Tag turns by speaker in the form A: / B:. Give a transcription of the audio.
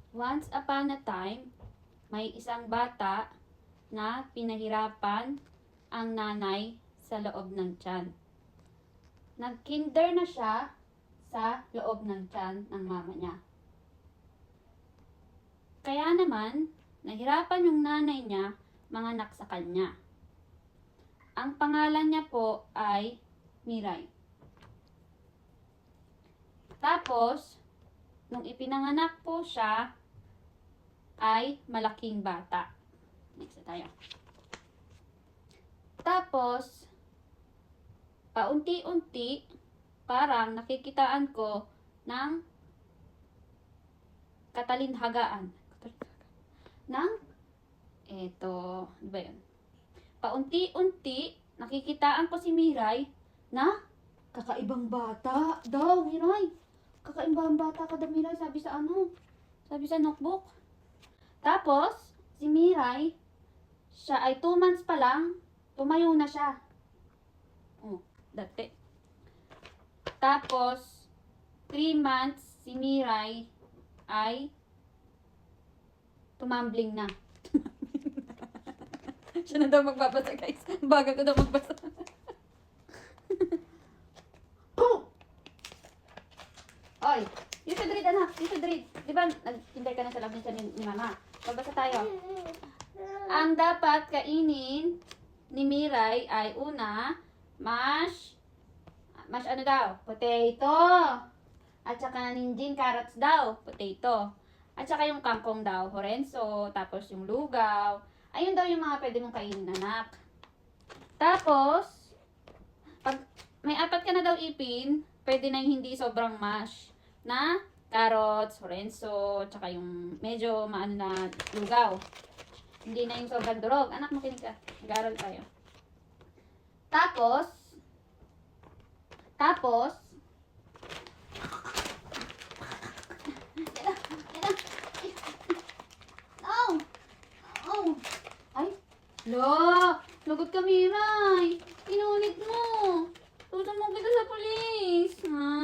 A: Once upon a time, may isang bata na pinahirapan ang nanay sa loob ng tiyan. Nag-kinder na siya sa loob ng tiyan ng mama niya. Kaya naman, nahirapan yung nanay niya manganak sa kanya. Ang pangalan niya po ay Miray. Tapos, nung ipinanganak po siya, ay malaking bata. Next tayo. Tapos, paunti-unti, parang nakikitaan ko ng katalinhagaan. Ano ba yun? Paunti-unti, nakikitaan ko si Miray na kakaibang bata daw, Miray. Kakaibang bata ka daw, Miray, sabi sa notebook. Tapos, si Miray, siya ay 2 months pa lang, tumayo na siya. Oh, dati. Tapos, 3 months, si Miray ay tumambling na. Siya na daw magbabasa, guys. Baga ko daw magbasa. Oy, you should read, anak. You should read. Di ba, nag-kinder ka na sa loob ni mama? Magbasa tayo. Ang dapat kainin ni Miray ay una, mash ano daw? Potato. At saka ninjin, carrots daw. Potato. At saka yung kangkong daw, horenso. Tapos yung lugaw. Ayun daw yung mga pwede mong kainin, anak. Tapos, pag may 4 ka na daw ipin, pwede na yung hindi sobrang mash na carrots, horenso, tsaka yung medyo maano na lugaw. Hindi na yung sobrang durog. Anak, makinig ka. Nag-aaral tayo. Tapos, Lo, lagot ka, Miray. Inulit mo. Tutunog kita sa polis. Ha?